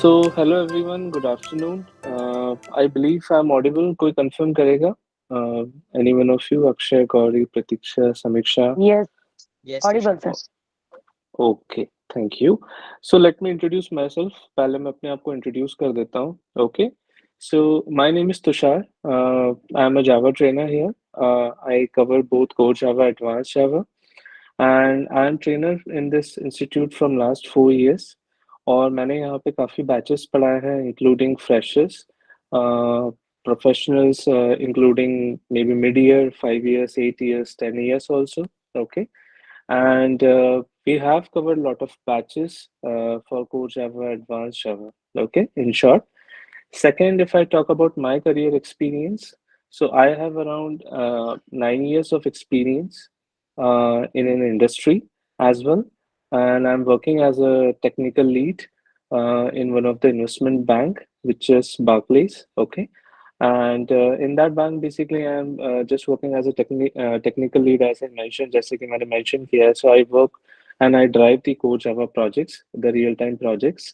Hello everyone, good afternoon. I believe I'm audible. कोई confirm करेगा? Any one of you, Akshay, Gauri, Pratiksha, Samiksha? Yes, Yes, audible, Tushar. sir. Okay, thank you. So let me introduce myself. पहले मैं अपने आप को introduce कर देता हूँ. Okay. So my name is Tushar. I'm a Java trainer here. I cover both core Java, advanced Java, and I'm trainer in this institute from last 4 years. और मैंने यहाँ पे काफ़ी बैचेस पढ़ाए हैं including freshers professionals including may be mid year 5 years 8 years 10 years also. Okay. And we have covered a lot of batches for core Java, advanced Java. Okay, in short. Second, if I talk about my career experience, so I have around 9 years of experience in an industry as well, and I'm working as a technical lead in one of the investment bank, which is Barclays. Okay, and in that bank, basically, I'm just working as a technical lead, as I mentioned, जैसे कि मैंने mention किया है. So I work and I drive the core Java projects, the real-time projects,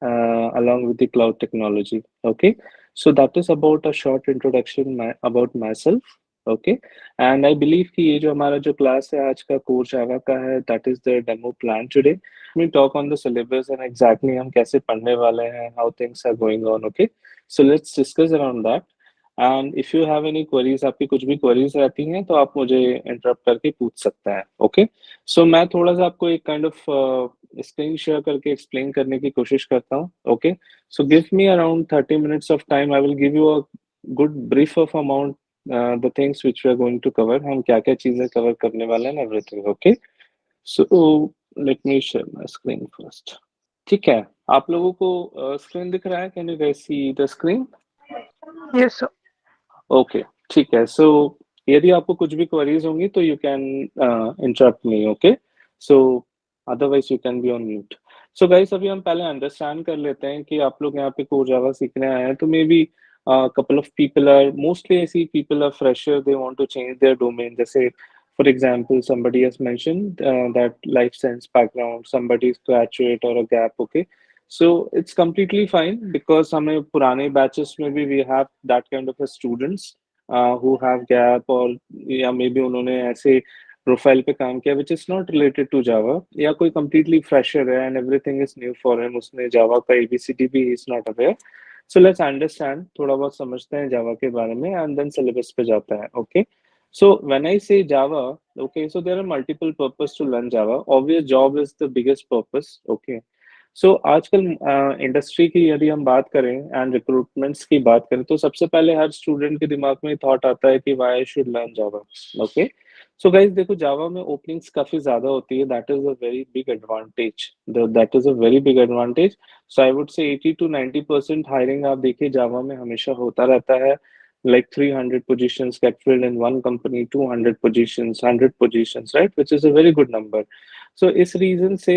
along with the cloud technology. Okay, so that is about a short introduction about myself. Okay, and I believe कि ये जो हमारा जो class है आज का core Java का है, that is the demo plan today. We talk on the syllabus and exactly हम कैसे पढ़ने वाले हैं, how things are going on. Okay, so let's discuss around that. And if you have any queries, आपकी कुछ भी queries रहती हैं तो आप मुझे interrupt करके पूछ सकते हैं. Okay, so मैं थोड़ा सा आपको एक kind of स्क्रीन शेयर करके एक्सप्लेन करने की कोशिश करता हूँ. Okay, so give me around 30 minutes of time. I will give you a good brief of amount the things which we are going to cover. हम क्या क्या चीजें कवर करने वाले हैं, everything. Okay, so let me share my screen first. ठीक है, आप लोगों को स्क्रीन दिख रहा है? Can you guys see the screen? Yes, sir. Okay, ठीक है. सो यदि आपको कुछ भी क्वेरीज होंगी तो you can interrupt me. Okay, so otherwise you can be on mute. So guys, अभी हम पहले अंडरस्टैंड कर लेते हैं कि आप लोग यहाँ पे कोर जावा सीखने आए हैं, तो may be couple of people are mostly I see people are fresher, they want to change their domain. जैसे for example somebody has mentioned that life science background, somebody is graduate or a gap. Okay, so it's completely fine because हमें पुराने batches में भी we have that kind of a students who have gap, और या may be उन्होंने ऐसे profile पे काम किया which is not related to Java, या कोई completely fresher है and everything is new for him, उसने Java का ABCD भी he is not aware. So let's understand, थोड़ा बहुत समझते हैं Java के बारे में and then syllabus पे जाते हैं. Okay, so when I say Java, okay, so there are multiple purpose to learn Java. Obvious job is the biggest purpose. Okay, सो आजकल इंडस्ट्री की यदि हम बात करें एंड रिक्रूटमेंट्स की बात करें तो सबसे पहले हर स्टूडेंट के दिमाग में थॉट आता है कि why I should learn Java. Okay, so guys देखो, जावा में ओपनिंग्स काफी ज्यादा होती है. That is a very big advantage. That is a very big advantage. So I would say 80 to 90% hiring आप देखिए जावा में हमेशा होता रहता है. Like 300 positions get filled in one company, 200 positions, 100 positions, right? Which is a very good number. So इस reason से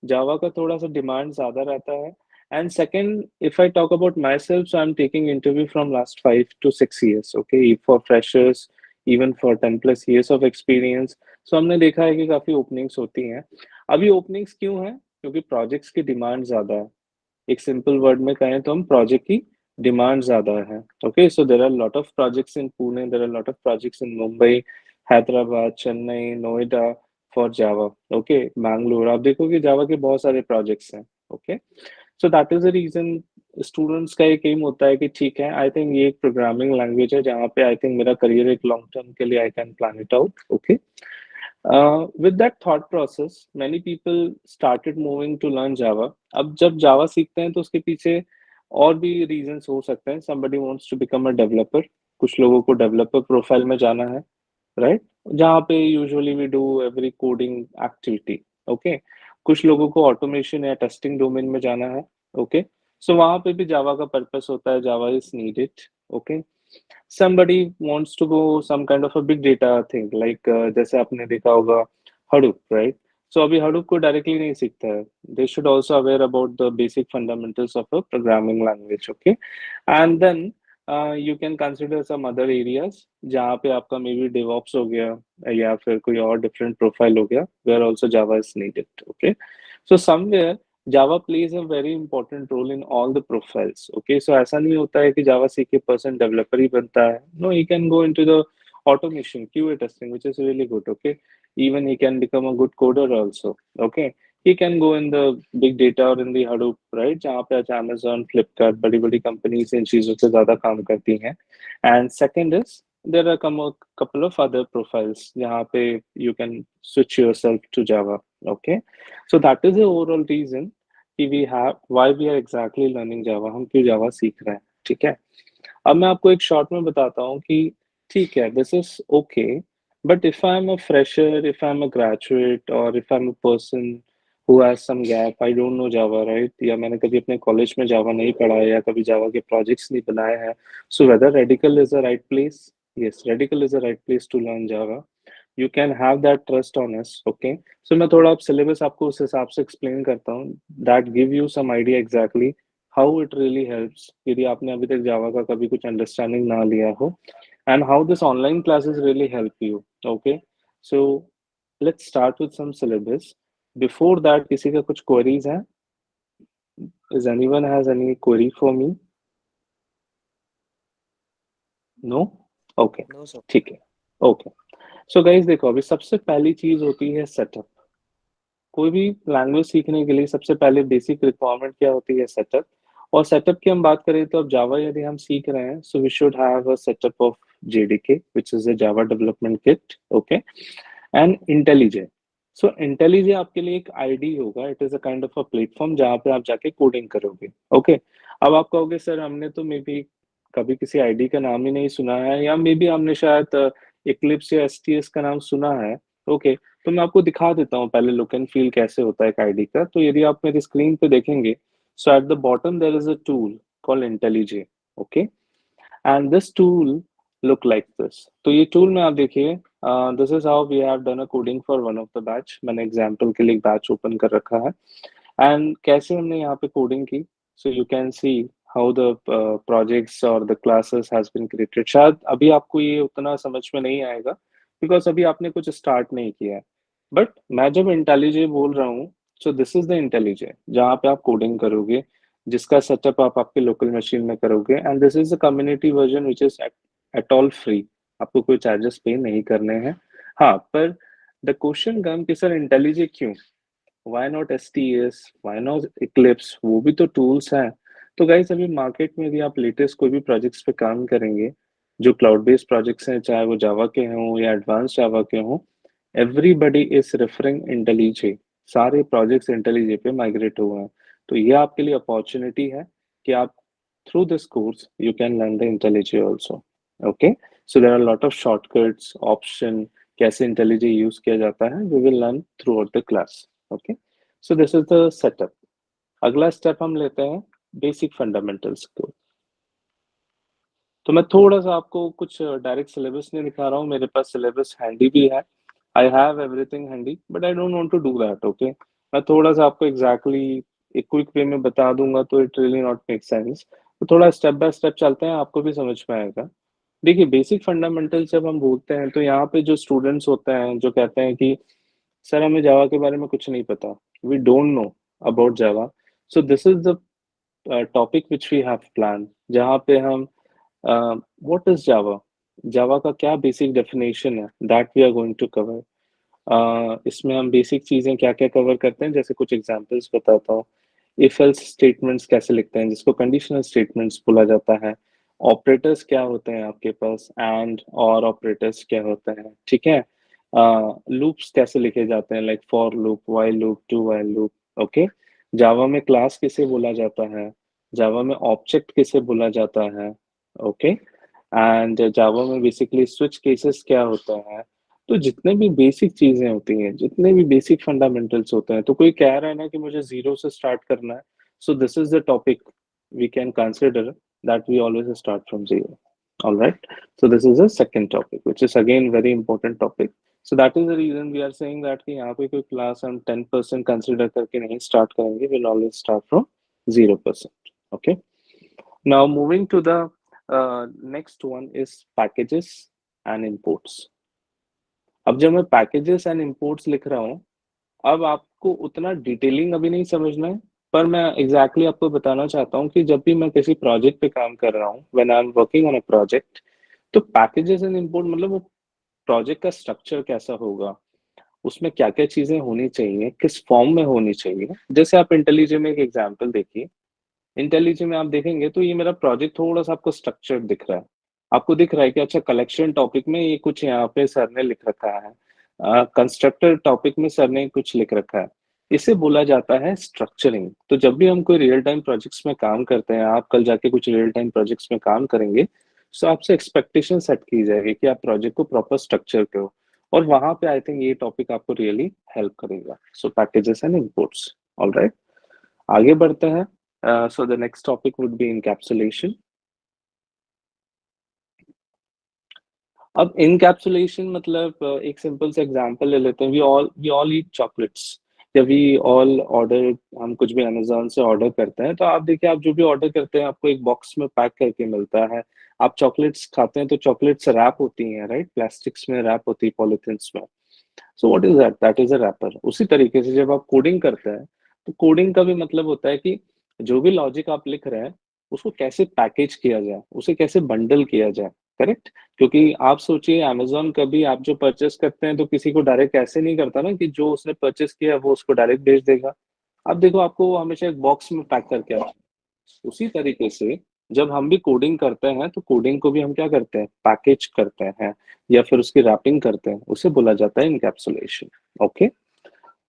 Java का थोड़ा सा डिमांड ज्यादा रहता है. And second, if I talk about myself, so I am taking interview from last 5 to 6 years. Okay, for freshers, even for 10+ years of experience. So हमने देखा है कि काफी ओपनिंग्स होती हैं. अभी ओपनिंग्स क्यों है? क्योंकि प्रोजेक्ट्स की डिमांड ज्यादा है. एक सिंपल वर्ड में कहें तो हम प्रोजेक्ट की डिमांड ज्यादा है. Okay, so there are lot of projects in Pune, there are lot of projects in Mumbai, Hyderabad, Chennai, Noida for Java. Okay, Bangalore, आप देखोगे जावा के बहुत सारे प्रोजेक्ट्स हैं. Okay, so that is the reason. Students का एक एम होता है कि ठीक है, आई थिंक ये एक प्रोग्रामिंग लैंग्वेज है जहाँ पे आई थिंक मेरा करियर एक लॉन्ग टर्म के लिए I can plan it out. Okay, with that thought process, many people started moving to learn Java. अब जब Java सीखते हैं तो उसके पीछे और भी reasons हो सकते हैं. Somebody wants to become a developer. कुछ लोगों को developer profile में जाना है, right? जहाँ पे usually we do every coding activity. Okay? कुछ लोगों को automation या testing domain में जाना है. Okay? So वहाँ पे भी Java का purpose होता है. Java is needed. Okay? Somebody wants to go some kind of a big data thing like जैसे आपने देखा होगा Hadoop, right? So अभी Hadoop को directly नहीं सीखता है. They should also aware about the basic fundamentals of a programming language. Okay, and then you can consider some other areas जहाँ पे आपका maybe DevOps हो गया या फिर कोई और different profile हो गया where also Java is needed. Okay, so somewhere Java plays a very important role in all the profiles, okay. So ऐसा नहीं होता है कि जावा सीख के पर्सन डेवलपर ही बनता है, no, he can go into the automation, QA testing, which is really good, okay. Even he can become a good coder also, okay. He can go in the big data or in the Hadoop, right, जहाँ पे आज Amazon, Flipkart, बड़ी बड़ी companies in चीजों से ज्यादा काम करती हैं. And second is there are a couple of other profiles जहाँ पे you can switch yourself to Java, okay. So that is the overall reason कि we have why we are exactly learning Java, हम क्यों Java सीख रहे हैं, ठीक है. अब मैं आपको एक शॉर्ट में बताता हूँ कि ठीक है, this is okay, but if I am a fresher, if I am a graduate, और if I am a person who has some gap, I don't know Java, right, या मैंने कभी अपने कॉलेज में जावा नहीं पढ़ा है या कभी जावा के प्रोजेक्ट्स नहीं बनाए हैं, so whether Radical is the right place? Yes, Radical is the right place to learn Java. You can have that trust on us, okay. So मैं थोड़ा आप सिलेबस आपको उस हिसाब से एक्सप्लेन करता हूँ, that give you some idea exactly how it really helps यदि आपने अभी तक जावा का कभी कुछ अंडरस्टैंडिंग ना लिया हो, and how this online classes really help you, okay. So let's start with some syllabus. Before that, किसी का कुछ queries है? Is anyone has any query for me? No? Okay, No, sir. ठीक है. Okay. So guys, देखो, अभी सबसे पहली चीज होती है सेटअप. कोई भी लैंग्वेज सीखने के लिए सबसे पहले बेसिक रिक्वायरमेंट क्या होती है? सेटअप. और सेटअप की हम बात करें तो अब जावा यदि हम सीख रहे हैं, so we should have a setup of JDK, which is a Java development kit, okay, and IntelliJ. So IntelliJ आपके लिए एक आईडी होगा, it is a kind of a platform जहाँ पे आप जाके कोडिंग करोगे, ओके. अब आप कहोगे सर हमने तो मे बी कभी किसी आईडी का नाम ही नहीं सुना है, या मे बी हमने शायद इक्लिप्स या एसटीएस का नाम सुना है, ओके. तो मैं आपको दिखा देता हूँ पहले लुक एंड फील कैसे होता है एक आईडी का. तो यदि आप मेरी स्क्रीन पे देखेंगे, so at the bottom there is a tool called IntelliJ, okay. And this tool look like this. तो ये टूल में आप देखिए, this is how we have done a coding for one of the batch. मैंने example के लिए एक batch open कर रखा है, एंड कैसे हमने यहाँ पे कोडिंग की. So you can see how the projects और the classes has been created. शायद अभी आपको ये उतना समझ में नहीं आएगा बिकॉज अभी आपने कुछ स्टार्ट नहीं किया है, बट मैं जब इंटेलिजे बोल रहा हूँ, सो दिस इज द इंटेलिजे जहाँ पे आप कोडिंग करोगे, जिसका सेटअप आप आपके लोकल मशीन में करोगे, and this is the community version which is at all free. आपको कोई चार्जेस पे नहीं करने हैं. हाँ, पर द क्वेश्चन कम कि सर इंटेलिजे क्यों, why not STS, why not Eclipse, वो भी तो टूल्स हैं. तो गाइस, अभी मार्केट में यदि आप लेटेस्ट कोई भी प्रोजेक्ट्स पे काम करेंगे, जो क्लाउड बेस्ड प्रोजेक्ट्स हैं, चाहे वो जावा के हों या एडवांस जावा के हों, एवरीबडी इज रेफरिंग इंटेलिजे. सारे प्रोजेक्ट्स इंटेलिजे पे माइग्रेट हुए हैं. तो ये आपके लिए अपॉर्चुनिटी है कि आप through this course you can learn the IntelliJ also, okay. So there are lot of shortcuts, option, कैसे इंटेलिजे यूज किया जाता है, we will learn throughout the class, okay. So this is the setup. अगला step हम लेते हैं basic fundamentals को. तो मैं थोड़ा सा आपको कुछ डायरेक्ट सिलेबस नहीं दिखा रहा हूँ, मेरे पास सिलेबस हैंडी भी है. I have everything handy, but I don't want to do that, okay. मैं थोड़ा सा आपको एग्जैक्टली एक क्विक वे में बता दूंगा तो it really not make sense. तो थोड़ा स्टेप बाय स्टेप चलते हैं, आपको भी समझ में आएगा. देखिए, बेसिक फंडामेंटल्स जब हम बोलते हैं तो यहाँ पे जो स्टूडेंट्स होते हैं जो कहते हैं कि सर हमें जावा के बारे में कुछ नहीं पता, we don't know about Java. So this is the topic which we have plan, जहाँ पे हम व्हाट इज जावा, जावा का क्या बेसिक डेफिनेशन है, that we are going to cover. इसमें हम बेसिक चीजें क्या क्या कवर करते हैं, जैसे कुछ एग्जांपल्स बताता हूँ. इफ एल्स स्टेटमेंट्स कैसे लिखते हैं, जिसको कंडीशनल स्टेटमेंट्स बोला जाता है. ऑपरेटर्स क्या होते हैं आपके पास, एंड और ऑपरेटर्स क्या होते हैं, ठीक है. लूप्स कैसे लिखे जाते हैं, like for loop, while loop, do while loop, okay. Java में क्लास किसे बोला जाता है, जावा में ऑब्जेक्ट किसे बोला जाता है, ओके. एंड जावा में बेसिकली स्विच केसेस क्या होता है. तो जितने भी बेसिक चीजें होती हैं, जितने भी बेसिक फंडामेंटल्स होते हैं, तो कोई कह रहा है ना कि मुझे जीरो से स्टार्ट करना है, so this is the topic we can consider, that we always start from zero. All right. So this is the second topic, which is again very important topic. So that is the reason we are saying that कि यहाँ पे कोई class हम 10% consider करके नहीं start करेंगे. We'll always start from 0%. Okay. Now moving to the next one is packages and imports. अब जब मैं पैकेजेस एंड इंपोर्ट्स लिख रहा हूँ, अब आपको उतना डिटेलिंग अभी नहीं समझना है. पर मैं एग्जैक्टली आपको बताना चाहता हूँ कि जब भी मैं किसी प्रोजेक्ट पे काम कर रहा हूँ, when I am working on a project, तो पैकेजेस एंड इंपोर्ट मतलब वो प्रोजेक्ट का स्ट्रक्चर कैसा होगा, उसमें क्या-क्या चीजें होनी चाहिए, किस फॉर्म में होनी चाहिए। जैसे आप इंटेलिजे में एक एग्जांपल देखिए, इंटेलिजे में आप देखेंगे तो ये मेरा प्रोजेक्ट थोड़ा-सा आपको स्ट्रक्चर्ड दिख रहा है। आपको दिख रहा है कि अच्छा कलेक्शन टॉपिक में ये कुछ यहाँ पे सर ने लिख रखा है। कंस्ट्रक्टर टॉपिक में सर ने कुछ लिख रखा है। इसे बोला जाता है स्ट्रक्चरिंग। तो जब भी हम कोई रियल टाइम प्रोजेक्ट्स में काम करते हैं, आप कल जाके कुछ रियल टाइम प्रोजेक्ट्स में काम करेंगे, तो आपसे एक्सपेक्टेशन सेट की जाएगी कि आप प्रोजेक्ट को प्रॉपर स्ट्रक्चर करो। और वहां पे आई थिंक ये टॉपिक आपको रियली हेल्प करेगा। सो पैकेजेस एंड इंपोर्ट्स। ऑलराइट, आगे बढ़ते हैं। So the next topic would be encapsulation. अब encapsulation मतलब एक सिंपल सा एग्जांपल ले लेते हैं। वी ऑल ईट चॉकलेट्स, या वी ऑल ऑर्डर, हम कुछ भी अमेजोन से ऑर्डर करते हैं, तो आप देखिए आप जो भी ऑर्डर करते हैं आपको एक बॉक्स में पैक करके मिलता है। आप चॉकलेट्स खाते हैं तो चॉकलेट्स रैप होती हैं, राइट, प्लास्टिक्स में रैप होती है, पॉलिथिन्स में। So what is that? That is a rapper. उसी तरीके से जब आप कोडिंग करते हैं, तो कोडिंग का भी मतलब होता है कि जो भी लॉजिक आप लिख रहे हैं उसको कैसे पैकेज किया जाए, उसे कैसे बंडल किया जाए। करेक्ट? क्योंकि आप सोचिए अमेजोन कभी आप जो परचेस करते हैं तो किसी को डायरेक्ट ऐसे नहीं करता ना कि जो उसने परचेस किया है वो उसको डायरेक्ट भेज देगा। अब देखो आपको वो हमेशा एक बॉक्स में पैक करके आता है। उसी तरीके से जब हम भी कोडिंग करते हैं तो कोडिंग को भी हम क्या करते हैं, पैकेज करते हैं या फिर उसकी रैपिंग करते हैं। उसे बोला जाता है इनकैप्सुलेशन। ओके,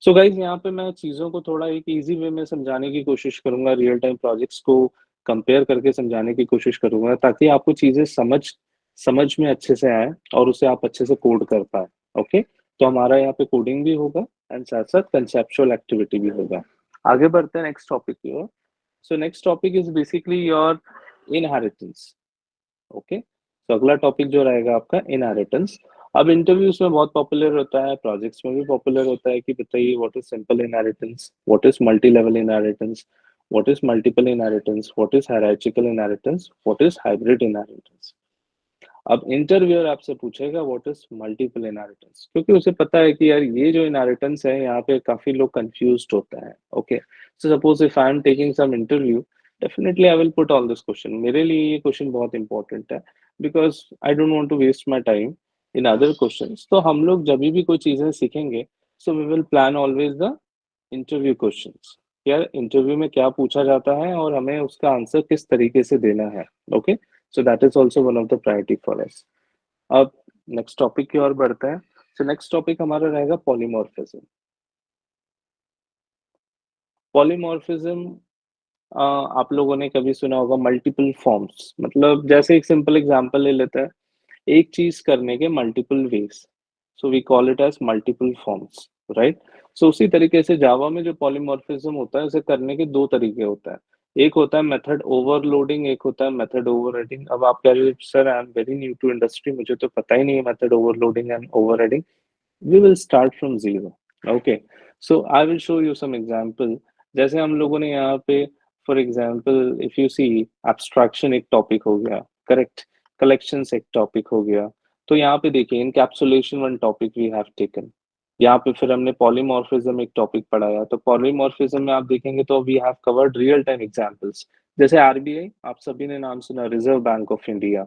सो गाइज यहाँ पे मैं चीजों को थोड़ा एक इजी वे में समझाने की कोशिश करूंगा, रियल टाइम प्रोजेक्ट्स को कंपेयर करके समझाने की कोशिश करूंगा, ताकि आपको चीजें समझ समझ में अच्छे से आए और उसे आप अच्छे से कोड कर पाए। ओके, तो हमारा यहाँ पे कोडिंग भी होगा एंड साथ साथ कंसेप्चुअल एक्टिविटी भी होगा। आगे बढ़ते हैं नेक्स्ट टॉपिक की ओर। So next topic is basically your inheritance. Okay, तो अगला टॉपिक जो रहेगा आपका इनहेरिटेंस। अब इंटरव्यूज में बहुत पॉपुलर होता है, प्रोजेक्ट्स में भी पॉपुलर होता है कि बताइए what is simple inheritance, what is multi level inheritance, what is multiple inheritance, what is hierarchical inheritance, what is hybrid inheritance. अब इंटरव्यूअर आपसे पूछेगा व्हाट इज मल्टीपल इनहेरिटेंस, क्योंकि उसे पता है कि यार ये जो इनहेरिटेंस है यहाँ पे काफी लोग कंफ्यूज्ड होते हैं। Okay, so suppose if I am taking some interview, definitely I will put all this question. मेरे लिए ये क्वेश्चन बहुत इंपॉर्टेंट है, because I don't want to waste my time in other questions. तो हम लोग जब भी कोई चीजें सीखेंगे, so we will plan always the interview questions. यार इंटरव्यू में क्या पूछा जाता है और हमें उसका आंसर किस तरीके से देना है। Okay, so that is also one of the priority for us. अब नेक्स्ट टॉपिक की ओर बढ़ते हैं। सो नेक्स्ट टॉपिक हमारा रहेगा पॉलीमॉर्फिज्म। पॉलीमॉर्फिज्म, आप लोगों ने कभी सुना होगा मल्टीपल फॉर्म्स, मतलब जैसे एक सिंपल एग्जांपल ले लेते हैं, एक चीज करने के multiple ways, so we call it as multiple forms, right. सो उसी तरीके से जावा में जो पॉलीमॉर्फिज्म होता है उसे करने के दो तरीके होता है। एक होता है मेथड ओवरलोडिंग, एक होता है मेथड ओवरराइडिंग। अब आप कह रहे हो sir I am very new to industry, मुझे तो पता ही नहीं है method overloading and overriding. we will start from zero. Okay, so I will show you some example। जैसे हम लोगों ने यहाँ पे for example if you see, abstraction एक टॉपिक हो गया, करेक्ट, कलेक्शंस एक टॉपिक हो गया। तो यहाँ पे देखिए encapsulation one topic we have taken. यहाँ पे फिर हमने पॉलीमॉर्फिज्म एक टॉपिक पढ़ाया, तो पॉलीमॉर्फिज्म में आप देखेंगे तो we have covered real time examples. जैसे आरबीआई, आप सभी ने नाम सुना, रिजर्व बैंक ऑफ इंडिया,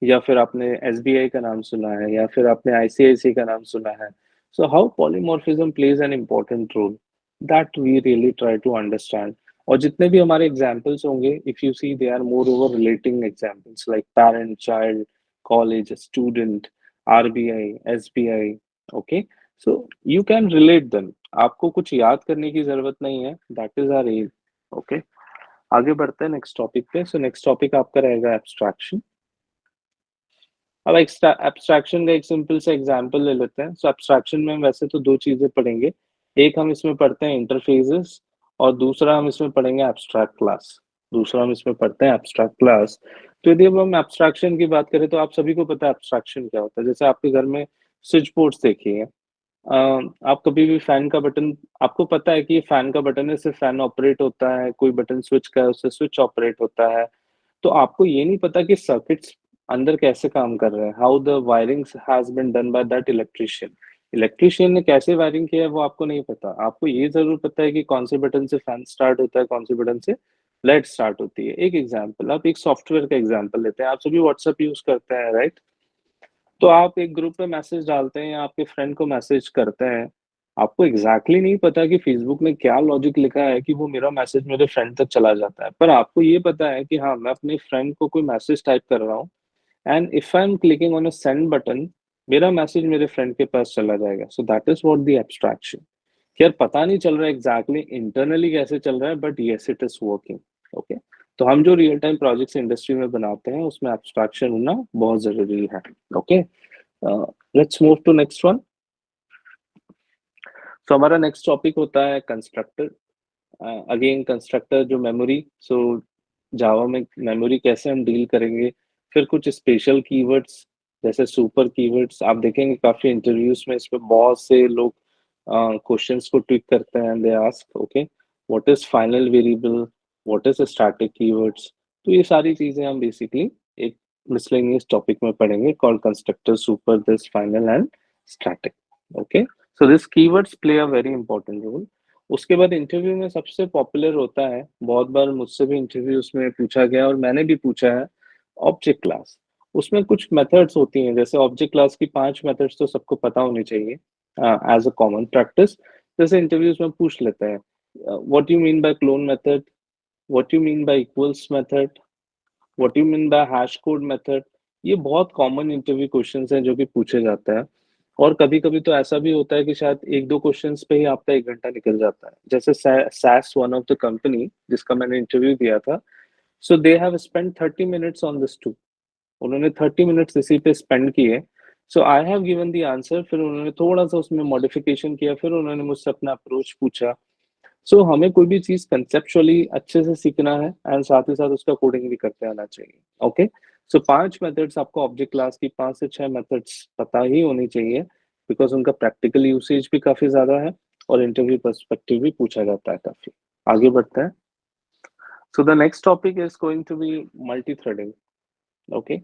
या फिर आपने एसबीआई का नाम सुना है, या फिर आपने आईसीआईसी का नाम सुना है। So how polymorphism plays an important role, that we really try to understand. और जितने भी हमारे एग्जाम्पल्स होंगे, if you see they are more over relating examples like parent, child, college, student, RBI, SBI. Okay, so you can relate them. आपको कुछ याद करने की जरूरत नहीं है, that is our aim. Okay, आगे बढ़ते हैं नेक्स्ट टॉपिक पे। सो नेक्स्ट टॉपिक आपका रहेगा एब्स्ट्रैक्शन। अब एब्स्ट्रैक्शन का एक सिंपल सा एग्जांपल ले लेते हैं। सो एब्स्ट्रैक्शन में हम वैसे तो दो चीजें पढ़ेंगे, एक हम इसमें पढ़ते हैं इंटरफेसेस, और दूसरा हम इसमें पढ़ेंगे एब्स्ट्रैक्ट क्लास। दूसरा हम इसमें पढ़ते हैं एब्स्ट्रैक्ट क्लास। तो यदि अब हम एब्स्ट्रैक्शन की बात करें तो आप सभी को पता है एब्स्ट्रैक्शन क्या होता है। जैसे आपके घर में स्विच बोर्ड्स देखिए, आप कभी भी फैन का बटन, आपको पता है कि ये फैन का बटन है, इससे फैन ऑपरेट होता है, कोई बटन स्विच का है उससे स्विच ऑपरेट होता है। तो आपको ये नहीं पता कि सर्किट्स अंदर कैसे काम कर रहे हैं, how the wiring has been done by that electrician. Electrician ने कैसे वायरिंग किया है वो आपको नहीं पता, आपको ये जरूर पता है कि कौन से बटन से फैन स्टार्ट होता है, कौन से बटन से लाइट स्टार्ट होती है। एक एग्जांपल, आप एक सॉफ्टवेयर का एग्जांपल लेते हैं, आप सभी व्हाट्सएप यूज करते हैं, राइट? तो आप एक ग्रुप में मैसेज डालते हैं या आपके फ्रेंड को मैसेज करते हैं, आपको एग्जैक्टली नहीं पता कि फेसबुक में क्या लॉजिक लिखा है कि वो मेरा मैसेज मेरे फ्रेंड तक चला जाता है, पर आपको ये पता है कि हाँ, मैं अपने फ्रेंड को कोई मैसेज टाइप कर रहा हूँ, and if I M clicking on a send button, मेरा मैसेज मेरे फ्रेंड के पास चला जाएगा। सो that is what the abstraction. यार पता नहीं चल रहा है एग्जैक्टली इंटरनली कैसे चल रहा है, but yes it is working. Okay, तो हम जो रियल टाइम प्रोजेक्ट्स इंडस्ट्री में बनाते हैं उसमें एब्स्ट्रैक्शन होना बहुत जरूरी है। Okay, let's move to next one. So हमारा नेक्स्ट टॉपिक होता है कंस्ट्रक्टर। अगेन कंस्ट्रक्टर जो मेमोरी, सो जावा में मेमोरी कैसे हम डील करेंगे, फिर कुछ स्पेशल कीवर्ड्स जैसे सुपर कीवर्ड्स आप देखेंगे काफी इंटरव्यूज में, इसमें बहुत से लोग क्वेश्चंस को ट्विक करते हैं, they ask okay what is final variable, what is static keywords. तो ये सारी चीजें हम बेसिकली एक मिसलेनियस टॉपिक में पढ़ेंगे called constructor, super, this, final and static. Okay, so this keywords play a very important role. उसके बाद इंटरव्यू में सबसे पॉपुलर होता है, बहुत बार मुझसे भी इंटरव्यूज में पूछा गया और मैंने भी पूछा है, ऑब्जेक्ट क्लास। उसमें कुछ मेथड्स होती हैं, जैसे ऑब्जेक्ट क्लास की 5 मेथड्स तो सबको पता होनी चाहिए एज अ कॉमन प्रैक्टिस। जैसे इंटरव्यूज में पूछ लेते हैं what you mean by clone method, what you mean by equals method, what you mean by hash code method. ये बहुत कॉमन इंटरव्यू क्वेश्चंस हैं जो कि पूछे जाते हैं। और कभी कभी तो ऐसा भी होता है कि शायद एक दो क्वेश्चंस पे ही आपका 1 घंटा निकल जाता है, जैसे SAS one of the company जिसका मैंने इंटरव्यू दिया था, so they have spend 30 minutes on this too. उन्होंने 30 मिनट्स इसी पे स्पेंड किए। So I have given the answer, फिर उन्होंने थोड़ा सा उसमें मॉडिफिकेशन किया, फिर उन्होंने मुझसे अपना अप्रोच पूछा। सो हमें कोई भी चीज कंसेप्चुअली अच्छे से सीखना है एंड साथ ही साथ उसका कोडिंग भी करते आना चाहिए। ओके, सो 5 मेथड्स आपको ऑब्जेक्ट क्लास की 5 से 6 मेथड्स पता ही होनी चाहिए, बिकॉज उनका प्रैक्टिकल यूसेज भी काफी ज्यादा है और इंटरव्यू पर्सपेक्टिव भी पूछा जाता है काफी। आगे बढ़ते हैं। So the next topic is going to be multi threading. Okay,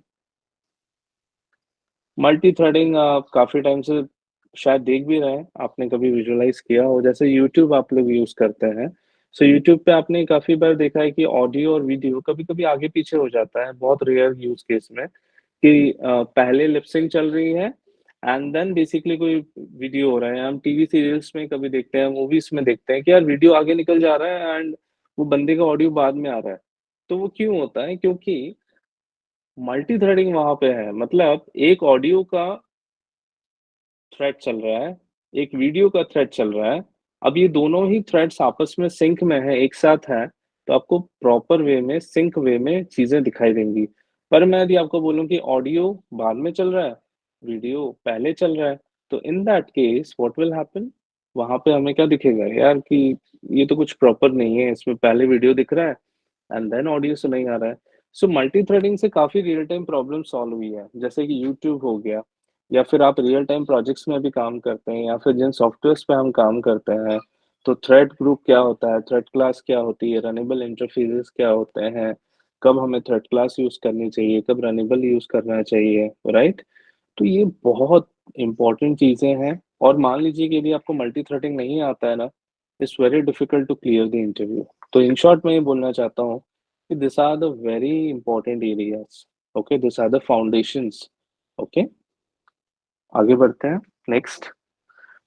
multi threading आप काफी टाइम से शायद देख भी रहे हैं, आपने कभी विजुअलाइज किया हो, जैसे यूट्यूब आप लोग यूज करते हैं। सो यूट्यूब पे आपने काफी बार देखा है कि ऑडियो और वीडियो कभी कभी आगे पीछे हो जाता है, बहुत रेयर यूज केस में, कि पहले लिपसिंग चल रही है एंड देन बेसिकली कोई वीडियो हो रहा है। हम टीवी सीरियल्स में कभी देखते हैं, मूवीज में देखते हैं कि यार वीडियो आगे निकल जा रहा है एंड वो बंदे का ऑडियो बाद में आ रहा है। तो वो क्यों होता है? क्योंकि मल्टी थ्रेडिंग वहां पे है, मतलब एक ऑडियो का थ्रेड चल रहा है, एक वीडियो का थ्रेड चल रहा है। अब ये दोनों ही थ्रेड्स आपस में सिंक में है, एक साथ है, तो आपको प्रॉपर वे में सिंक वे में चीजें दिखाई देंगी। पर मैं यदि आपको बोलूं कि ऑडियो बाद में चल रहा है, वीडियो पहले चल रहा है, तो in that case what will happen? वहां पे हमें क्या दिखेगा यार कि ये तो कुछ प्रॉपर नहीं है, इसमें पहले वीडियो दिख रहा है एंड देन ऑडियो से नहीं आ रहा है। सो मल्टी थ्रेडिंग से काफी रियल टाइम प्रॉब्लम सॉल्व हुई है, जैसे कि यूट्यूब हो गया, या फिर आप रियल टाइम प्रोजेक्ट्स में भी काम करते हैं, या फिर जिन सॉफ्टवेयर्स पे हम काम करते हैं, तो थ्रेड ग्रुप क्या होता है, थ्रेड क्लास क्या होती है, रनेबल इंटरफेसेस क्या होते हैं, कब हमें थ्रेड क्लास यूज करनी चाहिए, कब रनेबल यूज करना चाहिए, राइट? तो ये बहुत इंपॉर्टेंट चीजें हैं। और मान लीजिए कि यदि आपको मल्टी थ्रेडिंग नहीं आता है ना, it's very difficult to clear the interview. तो इन शॉर्ट मैं ये बोलना चाहता हूँ कि this are the very important areas. Okay, this are the foundations. Okay, आगे बढ़ते हैं। Next,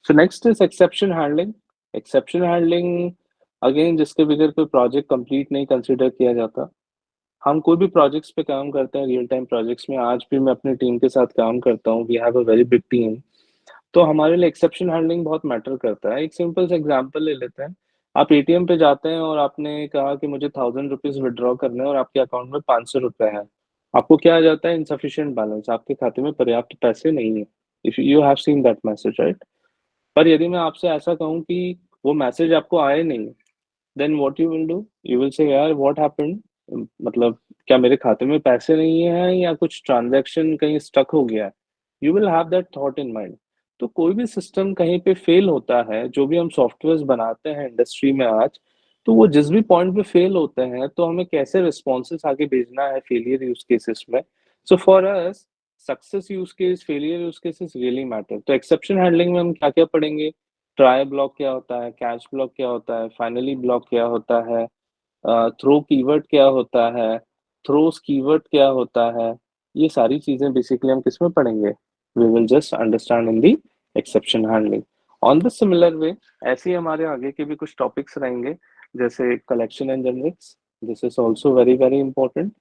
so next is exception handling. Exception handling again जिसके बगैर कोई प्रोजेक्ट कंप्लीट नहीं कंसिडर किया जाता। हम कोई भी प्रोजेक्ट्स पे काम करते हैं, रियल टाइम प्रोजेक्ट्स में, आज भी मैं अपनी टीम के साथ काम करता हूँ, we have a very big team. तो हमारे लिए एक्सेप्शन हैंडलिंग बहुत मैटर करता है। एक सिंपल सा एग्जांपल ले लेते हैं। आप एटीएम पे जाते हैं और आपने कहा कि मुझे 1000 रुपीज विड्रॉ करने हैं और आपके अकाउंट में 500 रुपए है। आपको क्या आ जाता है? इनसफिशियंट बैलेंस, आपके खाते में पर्याप्त पैसे नहीं है। If you have seen that message, right? पर यदि मैं आपसे ऐसा कहूँ कि वो मैसेज आपको आए नहीं, then what you will do? You will say यार व्हाट हैपेंड, मतलब क्या मेरे खाते में पैसे नहीं है या कुछ ट्रांजैक्शन कहीं स्टक हो गया है? You will have that thought in mind. तो कोई भी सिस्टम कहीं पे फेल होता है, जो भी हम सॉफ्टवेयर बनाते हैं इंडस्ट्री में आज, तो वो जिस भी पॉइंट पे फेल होते हैं तो हमें कैसे रिस्पॉन्सेस आगे भेजना है फेलियर यूज केसेस में। So for us success use case, failure use cases really matter. तो एक्सेप्शन हैंडलिंग में हम क्या क्या पढ़ेंगे? ट्राई ब्लॉक क्या होता है, कैच ब्लॉक क्या होता है, फाइनली ब्लॉक क्या होता है, थ्रो कीवर्ड क्या होता है, थ्रोस कीवर्ड क्या होता है, ये सारी चीजें बेसिकली हम किसमें पढ़ेंगे? We will just understand in the exception handling. On the similar way ऐसे ही हमारे आगे के भी कुछ टॉपिक्स रहेंगे, जैसे collection and generics. This is also very very important.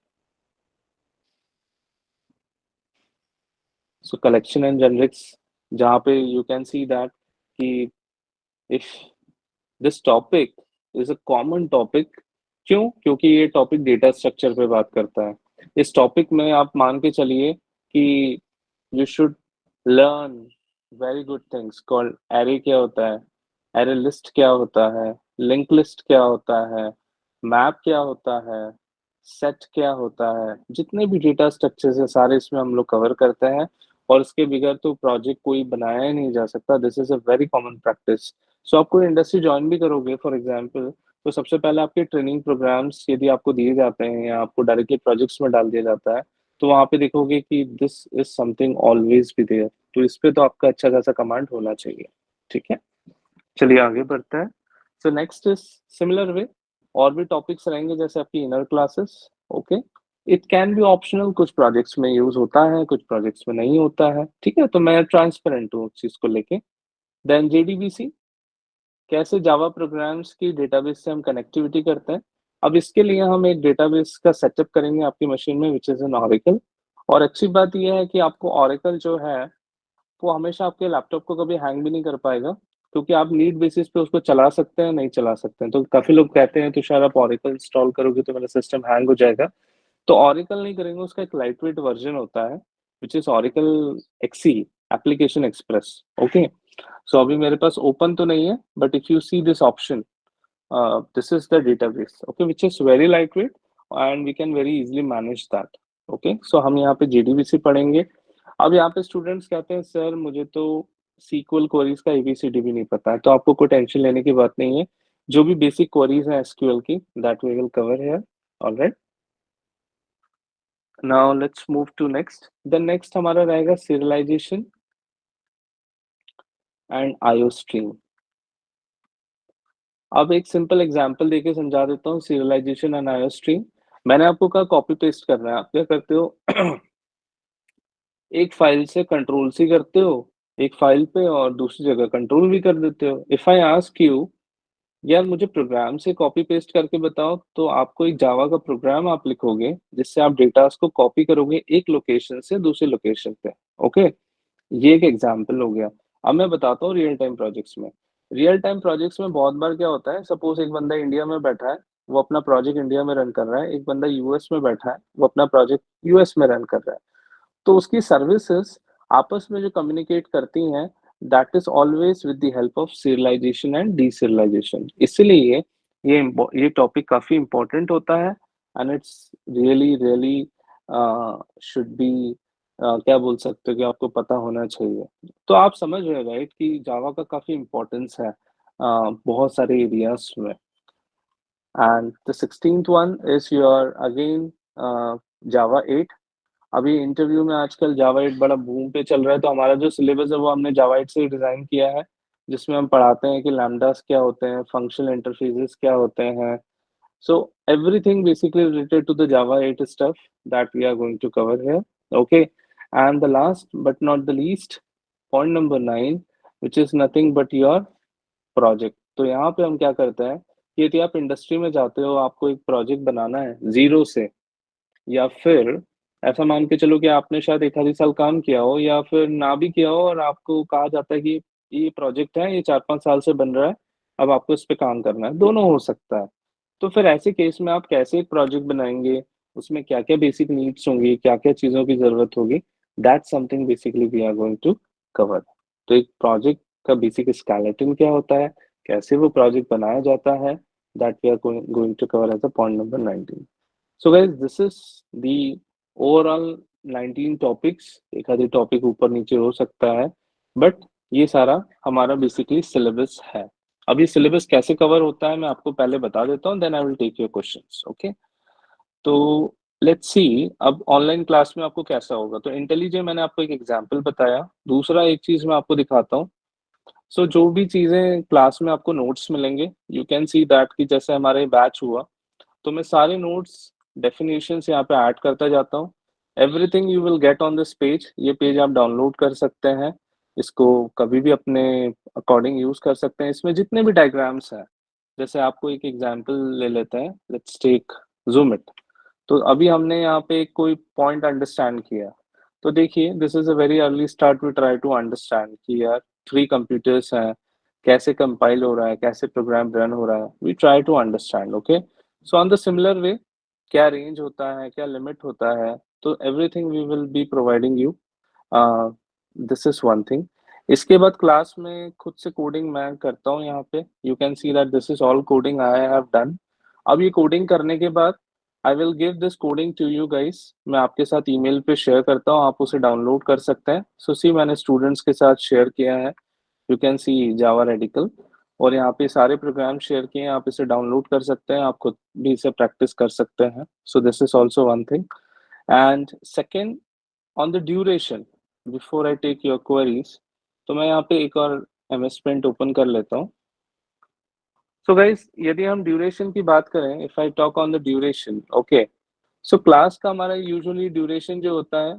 So collection and generics, जहाँ पे यू कैन सी दैट कि if this topic is a common topic. क्यों? क्योंकि ये टॉपिक डेटा स्ट्रक्चर पे बात करता है। इस टॉपिक में आप मान के चलिए कि you should learn very good things called array क्या होता है, एरे लिस्ट क्या होता है, लिंक लिस्ट क्या होता है, मैप क्या होता है, सेट क्या होता है। जितने भी डेटा स्ट्रक्चर्स है सारे इसमें हम लोग कवर करते हैं, और इसके बगैर तो प्रोजेक्ट कोई बनाया ही नहीं जा सकता। This is a very common practice. So आप कोई इंडस्ट्री ज्वाइन भी करोगे फॉर एग्जांपल, तो सबसे पहले आपके ट्रेनिंग प्रोग्राम्स यदि आपको दिए जाते हैं या आपको डायरेक्टली प्रोजेक्ट्स में डाल दिया जाता है, तो वहां पे देखोगे कि this is something always be there. तो इस पे तो आपका अच्छा खासा कमांड होना चाहिए। ठीक है, चलिए आगे बढ़ते हैं। सो नेक्स्ट इज सिमिलर वे, और भी टॉपिक्स रहेंगे जैसे आपकी inner classes. Okay, it can be optional, कुछ प्रोजेक्ट्स में यूज होता है, कुछ प्रोजेक्ट्स में नहीं होता है। ठीक है, तो मैं ट्रांसपेरेंट हूँ उस चीज को लेके। देन जेडीबीसी, कैसे जावा प्रोग्राम्स की डेटाबेस से हम कनेक्टिविटी करते हैं। अब इसके लिए हम एक डेटाबेस का सेटअप करेंगे आपकी मशीन में, विच इज एन ऑरेकल। और अच्छी बात यह है कि आपको ऑरेकल जो है वो हमेशा आपके लैपटॉप को कभी हैंग भी नहीं कर पाएगा, क्योंकि आप नीड बेसिस पे उसको चला सकते हैं, नहीं चला सकते हैं। तो काफी लोग कहते हैं तो शायद आप ऑरेकल इंस्टॉल करोगे तो मेरा सिस्टम हैंग हो जाएगा। तो ऑरेकल नहीं करेंगे, उसका एक लाइट वेट वर्जन होता है which is Oracle XE, application express. Okay, so अभी मेरे पास ओपन तो नहीं है, but if you see this option, this is the database, okay, which is very lightweight and we can very easily manage that. Okay, so हम यहाँ पे JDBC पढ़ेंगे। अब यहाँ पे स्टूडेंट्स कहते हैं सर मुझे तो सीक्वल क्वेरीज का एबीसीडी भी नहीं पता है। तो आपको कोई टेंशन लेने की बात नहीं है, जो भी बेसिक क्वेरीज हैं एसक्यूएल की, that we will cover here. Alright, now let's move to next. The next हमारा रहेगा सीरियलाइजेशन एंड आईओ स्ट्रीम। अब एक सिंपल एग्जांपल देके समझा देता हूँ सीरियलाइजेशन एंड आईओ स्ट्रीम। मैंने आपको कहा कॉपी पेस्ट करना है, आप क्या करते हो? एक फाइल से कंट्रोल सी करते हो एक फाइल पे, और दूसरी जगह कंट्रोल भी कर देते हो। इफ आई आस्क यू यार मुझे प्रोग्राम से कॉपी पेस्ट करके बताओ, तो आपको एक जावा का प्रोग्राम आप लिखोगे जिससे आप डेटा को कॉपी करोगे एक लोकेशन से दूसरी लोकेशन पे। ओके, ये एक एग्जाम्पल हो गया। अब मैं बताता हूँ रियल टाइम प्रोजेक्ट्स में। रियल टाइम प्रोजेक्ट्स में बहुत बार क्या होता है, सपोज एक बंदा इंडिया में बैठा है, वो अपना प्रोजेक्ट इंडिया में रन कर रहा है, एक बंदा यूएस में बैठा है, वो अपना प्रोजेक्ट यूएस में रन कर रहा है। तो उसकी सर्विसेज आपस में जो कम्युनिकेट करती हैं, that is always with the help of serialization and deserialization. इसलिए ये टॉपिक काफी इंपॉर्टेंट होता है, and it's really really should be, क्या बोल सकते हो कि आपको पता होना चाहिए। तो आप समझ रहे राइट कि जावा का काफी इंपॉर्टेंस है बहुत सारे एरियाज में। And the 16th one is your again Java 8। अभी इंटरव्यू में आजकल जावा 8 बड़ा बूम पे चल रहा है, तो हमारा जो सिलेबस है वो हमने जावा 8 से डिजाइन किया है, जिसमें हम पढ़ाते हैं कि लैम्डास क्या होते हैं, फंक्शनल इंटरफेसेस क्या होते हैं। So everything basically related to the Java 8 stuff that we are going to cover here. Okay. And the last but not the least, point number 9, which is nothing but your project. तो यहाँ पे हम क्या करते हैं कि यदि आप इंडस्ट्री में जाते हो, आपको एक प्रोजेक्ट बनाना है जीरो से, या फिर ऐसा मान के चलो कि आपने शायद एक आधी साल काम किया हो या फिर ना भी किया हो, और आपको कहा जाता है कि ये प्रोजेक्ट है, ये 4-5 साल से बन रहा है, अब आपको इस पे काम करना है। दोनों हो सकता है। तो फिर ऐसे केस में आप कैसे एक प्रोजेक्ट बनाएंगे, उसमें क्या क्या बेसिक नीड्स होंगी, क्या क्या चीजों की जरूरत होगी, that's something basically we are going to cover. तो एक प्रोजेक्ट का बेसिक स्केलेटन क्या होता है, कैसे वो प्रोजेक्ट बनाया जाता है, that we are going to cover as a point number 19। So guys this is the overall 19 topics. एक आधे टॉपिक ऊपर नीचे हो सकता है, बट ये सारा हमारा बेसिकली सिलेबस है। अब ये सिलेबस कैसे कवर होता है मैं आपको पहले बता देता हूँ, then I will take your questions. Okay, तो लेट्स सी अब ऑनलाइन क्लास में आपको कैसा होगा। तो इंटेलिजे मैंने आपको एक एग्जांपल बताया। दूसरा एक चीज मैं आपको दिखाता हूँ। सो जो भी चीजें क्लास में आपको नोट्स मिलेंगे, यू कैन सी दैट कि जैसे हमारे बैच हुआ, तो मैं सारे नोट्स डेफिनेशंस यहाँ पे ऐड करता जाता हूँ। Everything you will get on this page. ये पेज आप डाउनलोड कर सकते हैं, इसको कभी भी अपने अकॉर्डिंग यूज कर सकते हैं। इसमें जितने भी डायग्राम्स हैं, जैसे आपको एक एग्जांपल ले लेते हैं, लेट्स टेक जूम इट। तो अभी हमने यहाँ पे कोई पॉइंट अंडरस्टैंड किया। तो देखिए, this is a very early start, we try to understand कि यार 3 कंप्यूटर्स हैं, कैसे कंपाइल हो रहा है, कैसे प्रोग्राम रन हो रहा है, we try to understand. Okay, so on the similar way, क्या रेंज होता है, क्या लिमिट होता है, तो everything we will be providing you. This is one thing. इसके बाद क्लास में खुद से कोडिंग मैं करता हूँ यहाँ पे। You can see that this is all coding I have done. अब ये कोडिंग करने के बाद I will give this coding to you guys. मैं आपके साथ ईमेल पे शेयर करता हूँ, आप उसे डाउनलोड कर सकते हैं। सो सी मैंने स्टूडेंट्स के साथ शेयर किया है। You can C Java radical, और यहाँ पे सारे प्रोग्राम शेयर किए हैं, आप इसे डाउनलोड कर सकते हैं, आप खुद भी इसे प्रैक्टिस कर सकते हैं। So this is also one thing. And second, on the duration, before I take your queries, तो मैं यहाँ पे एक और एमएस पेंट ओपन कर लेता हूँ। सो गाइस, यदि हम ड्यूरेशन की बात करें, if I talk on the duration, okay, so class का हमारा यूजुअली ड्यूरेशन जो होता है,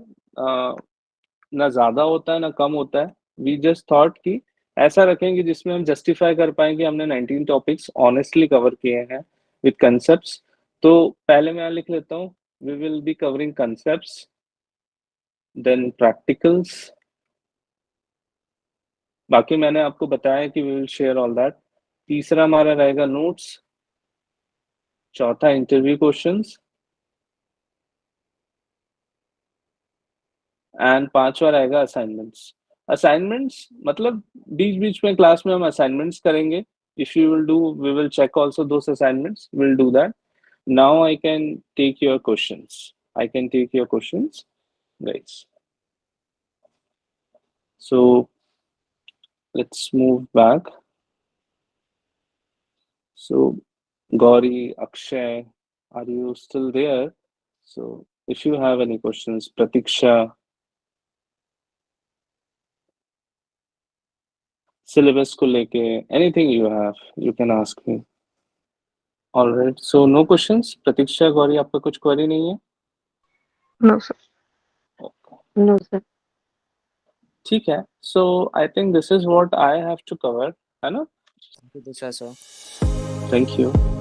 ना ज्यादा होता है ना कम होता है। वी जस्ट थॉट कि ऐसा रखेंगे जिसमें हम जस्टिफाई कर पाएंगे हमने 19 टॉपिक्स ऑनेस्टली कवर किए हैं विद कंसेप्ट्स। तो पहले मैं लिख लेता हूँ, we will be covering concepts, then practicals. बाकी मैंने आपको बताया कि we will share all that. तीसरा हमारा रहेगा नोट्स, चौथा इंटरव्यू क्वेश्चंस, एंड पांचवा रहेगा असाइनमेंट्स। असाइनमेंट्स मतलब बीच बीच में क्लास में हम असाइनमेंट्स करेंगे। If you will do, we will check also those assignments, will do that. Now I can take your questions, I can take your questions guys. So let's move back. So, Gauri, Akshay, are you still there? So, if you have any questions, Pratiksha, syllabus को लेके, anything you have, you can ask me. All right. So, no questions. Pratiksha, Gauri, आपका कुछ query नहीं है? No, sir. Okay. No, sir. ठीक है. So, I think this is what I have to cover, है ना? Thank you, Disha, sir. Thank you.